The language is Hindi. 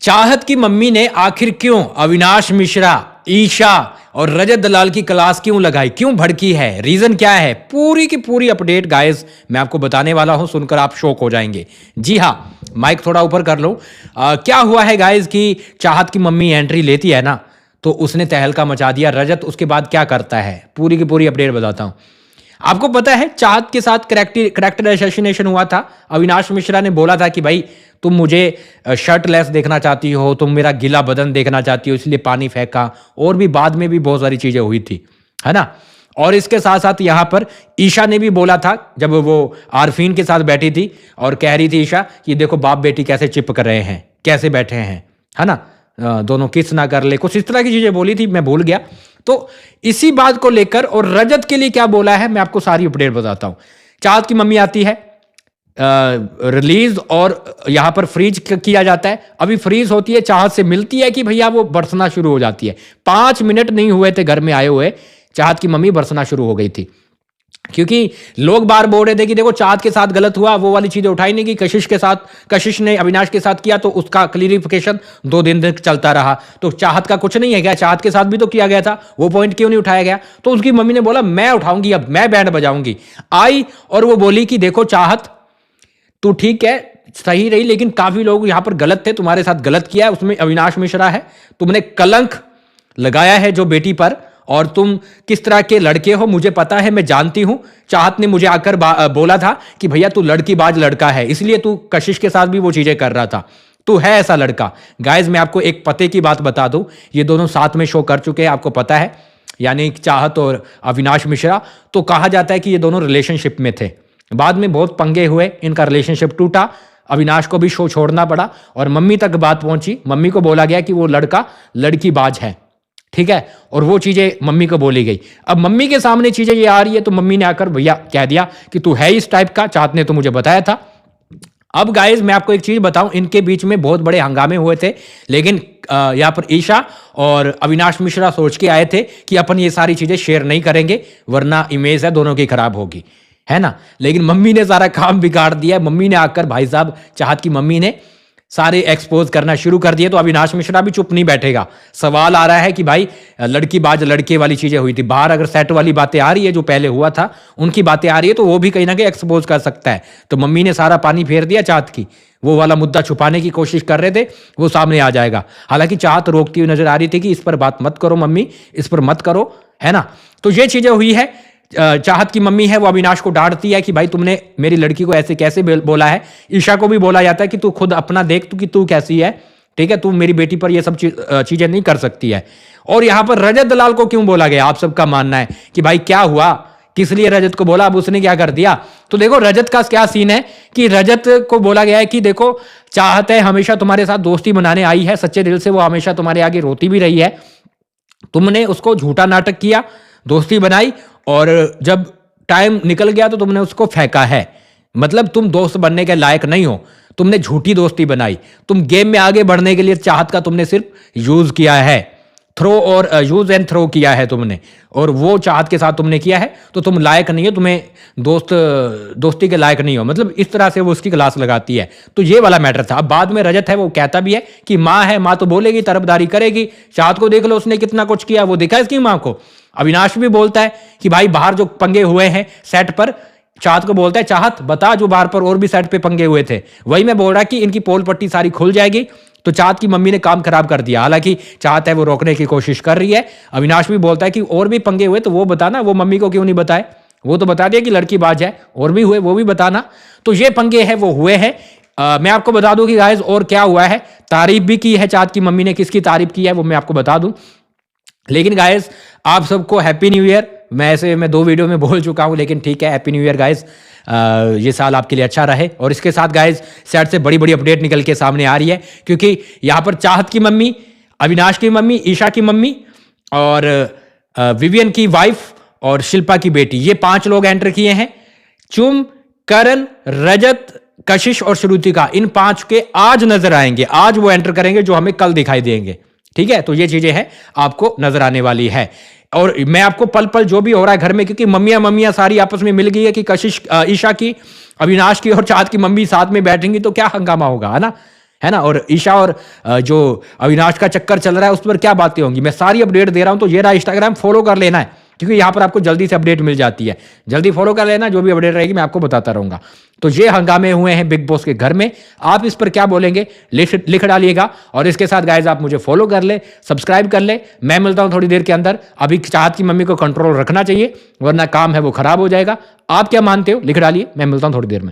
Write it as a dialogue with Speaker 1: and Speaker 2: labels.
Speaker 1: चाहत की मम्मी ने आखिर क्यों अविनाश मिश्रा, ईशा और रजत दलाल की क्लास क्यों लगाई, क्यों भड़की है, रीजन क्या है, पूरी की पूरी अपडेट गाइस मैं आपको बताने वाला हूं। सुनकर आप शॉक हो जाएंगे। जी हाँ, माइक थोड़ा ऊपर कर लो। क्या हुआ है गाइस कि चाहत की मम्मी एंट्री लेती है ना, तो उसने तहलका मचा दिया। रजत उसके बाद क्या करता है, पूरी की पूरी अपडेट बताता हूं। आपको पता है चाहत के साथ करेक्टर असैसिनेशन हुआ था। अविनाश मिश्रा ने बोला था कि भाई तुम मुझे शर्टलेस देखना चाहती हो, तुम मेरा गीला बदन देखना चाहती हो, इसलिए पानी फेंका। और भी बाद में भी बहुत सारी चीजें हुई थी, है ना। और इसके साथ साथ यहाँ पर ईशा ने भी बोला था, जब वो आरफीन के साथ बैठी थी और कह रही थी ईशा कि देखो बाप बेटी कैसे चिपक रहे हैं, कैसे बैठे हैं, है ना, दोनों किस ना कर ले, कुछ इस तरह की चीजें बोली थी, मैं भूल गया। तो इसी बात को लेकर और रजत के लिए क्या बोला है मैं आपको सारी अपडेट बताता हूं। चाहत की मम्मी आती है, रिलीज और यहां पर फ्रीज किया जाता है। अभी फ्रीज होती है, चाहत से मिलती है कि भैया वो बरसना शुरू हो जाती है। 5 मिनट नहीं हुए थे घर में आए हुए, चाहत की मम्मी बरसना शुरू हो गई थी। क्योंकि लोग बार बोल रहे थे कि देखो चाहत के साथ गलत हुआ, वो वाली चीजें उठाई नहीं की। कशिश ने अविनाश के साथ किया, तो उसका क्लियरिफिकेशन 2 दिन तक चलता रहा। तो चाहत का कुछ नहीं है क्या, चाहत के साथ भी तो किया गया था, वो पॉइंट क्यों नहीं उठाया गया। तो उसकी मम्मी ने बोला मैं उठाऊंगी, अब मैं बैंड बजाऊंगी। आई और वो बोली कि देखो चाहत तू ठीक है, सही रही, लेकिन काफी लोग यहां पर गलत थे, तुम्हारे साथ गलत किया है, उसमें अविनाश मिश्रा है। तुमने कलंक लगाया है जो बेटी पर, और तुम किस तरह के लड़के हो मुझे पता है, मैं जानती हूं। चाहत ने मुझे आकर बोला था कि भैया तू लड़कीबाज लड़का है, इसलिए तू कशिश के साथ भी वो चीजें कर रहा था, तू है ऐसा लड़का। गाइज मैं आपको एक पते की बात बता दूं, ये दोनों साथ में शो कर चुके हैं, आपको पता है, यानी चाहत और अविनाश मिश्रा। तो कहा जाता है कि ये दोनों रिलेशनशिप में थे, बाद में बहुत पंगे हुए, इनका रिलेशनशिप टूटा, अविनाश को भी शो छोड़ना पड़ा और मम्मी तक बात पहुंची। मम्मी को बोला गया कि वो लड़का लड़कीबाज है, ठीक है, और वो चीजें मम्मी को बोली गई। अब मम्मी के सामने चीजें ये आ रही है, तो मम्मी ने आकर भैया कह दिया कि तू है इस टाइप का, चाहत ने तो मुझे बताया था। अब गाइज मैं आपको एक चीज बताऊं, इनके बीच में बहुत बड़े हंगामे हुए थे, लेकिन यहां पर ईशा और अविनाश मिश्रा सोच के आए थे कि अपन ये सारी चीजें शेयर नहीं करेंगे, वरना इमेज है दोनों की खराब होगी, है ना। लेकिन मम्मी ने सारा काम बिगाड़ दिया। मम्मी ने आकर, भाई साहब चाहत की मम्मी ने सारे एक्सपोज करना शुरू कर दिए। तो अविनाश मिश्रा भी चुप नहीं बैठेगा। सवाल आ रहा है कि भाई लड़कीबाज लड़के वाली चीजें हुई थी, बाहर अगर सेट वाली बातें आ रही है, जो पहले हुआ था उनकी बातें आ रही है, तो वो भी कहीं ना कहीं एक्सपोज कर सकता है। तो मम्मी ने सारा पानी फेर दिया चाहत की, वो वाला मुद्दा छुपाने की कोशिश कर रहे थे, वो सामने आ जाएगा। हालांकि चाहत रोकती हुई नजर आ रही थी कि इस पर बात मत करो मम्मी, इस पर मत करो, है ना। तो ये चीजें हुई है। चाहत की मम्मी है वो अविनाश को डांटती है कि भाई तुमने मेरी लड़की को ऐसे कैसे बोला है। ईशा को भी बोला जाता है कि तू खुद अपना देख, तू कि तू कैसी है, ठीक है, तू मेरी बेटी पर ये सब चीजें नहीं कर सकती है। और यहां पर रजत दलाल को क्यों बोला गया, आप सबका मानना है कि भाई क्या हुआ, किस लिए रजत को बोला, अब उसने क्या कर दिया। तो देखो रजत का क्या सीन है कि रजत को बोला गया है कि देखो चाहत है हमेशा तुम्हारे साथ दोस्ती बनाने आई है, सच्चे दिल से वो हमेशा तुम्हारे आगे रोती भी रही है। तुमने उसको झूठा नाटक किया, दोस्ती बनाई, और जब टाइम निकल गया तो तुमने उसको फेंका है। मतलब तुम दोस्त बनने के लायक नहीं हो, तुमने झूठी दोस्ती बनाई। तुम गेम में आगे बढ़ने के लिए चाहत का तुमने सिर्फ यूज किया है, थ्रो और यूज एंड थ्रो किया है तुमने, और वो चाहत के साथ तुमने किया है। तो तुम लायक नहीं हो, तुम्हें दोस्ती के लायक नहीं हो। मतलब इस तरह से वो उसकी क्लास लगाती है। तो ये वाला मैटर था। अब बाद में रजत है वो कहता भी है कि माँ है, माँ तो बोलेगी, तरफदारी करेगी। चाहत को देख लो, उसने कितना कुछ किया, वो दिखा इसकी माँ को। अविनाश भी बोलता है कि भाई बाहर जो पंगे हुए हैं सेट पर, चाहत को बोलता है चाहत बता जो बाहर पर और भी सेट पे पंगे हुए थे। वही मैं बोल रहा कि इनकी पोल पट्टी सारी खुल जाएगी। तो चाहत की मम्मी ने काम खराब कर दिया। हालांकि चाहत है वो रोकने की कोशिश कर रही है। अविनाश भी बोलता है कि और भी पंगे हुए तो वो बताना, वो मम्मी को क्यों नहीं बताए, वो तो बता दिया कि लड़कीबाज है, और भी हुए वो भी बताना। तो ये पंगे हैं वो हुए हैं। मैं आपको बता दूं कि गाइस और क्या हुआ है, तारीफ भी की है चाहत की मम्मी ने, किसकी तारीफ की है वो मैं आपको बता दूं। लेकिन गाइस आप सबको हैप्पी न्यू ईयर। मैं 2 वीडियो में बोल चुका हूं, लेकिन ठीक है, हैप्पी न्यू ईयर गाइस। ये साल आपके लिए अच्छा रहे। और इसके साथ गाइस सेट से बड़ी बड़ी अपडेट निकल के सामने आ रही है, क्योंकि यहां पर चाहत की मम्मी, अविनाश की मम्मी, ईशा की मम्मी और विवियन की वाइफ और शिल्पा की बेटी, ये 5 लोग एंटर किए हैं। चुम, करण, रजत, कशिश और श्रुतिका, इन 5 के आज नजर आएंगे। आज वो एंटर करेंगे जो हमें कल दिखाई देंगे, ठीक है। तो ये चीजें हैं आपको नजर आने वाली है। और मैं आपको पल पल जो भी हो रहा है घर में, क्योंकि मम्मियां सारी आपस में मिल गई है कि कशिश, ईशा की, अविनाश की और चाहत की मम्मी साथ में बैठेंगी तो क्या हंगामा होगा, है ना। है ना। और ईशा और जो अविनाश का चक्कर चल रहा है उस पर क्या बातें होंगी, मैं सारी अपडेट दे रहा हूं। तो ये रहा इंस्टाग्राम, फॉलो कर लेना है क्योंकि यहाँ पर आपको जल्दी से अपडेट मिल जाती है। जल्दी फॉलो कर लेना, जो भी अपडेट रहेगी मैं आपको बताता रहूंगा। तो ये हंगामे हुए हैं बिग बॉस के घर में, आप इस पर क्या बोलेंगे लिख डालिएगा। और इसके साथ गाइज आप मुझे फॉलो कर ले, सब्सक्राइब कर ले। मैं मिलता हूं थोड़ी देर के अंदर। अभी चाहत की मम्मी को कंट्रोल रखना चाहिए वरना काम है वो खराब हो जाएगा। आप क्या मानते हो लिख डालिए, मैं मिलता हूं थोड़ी देर में।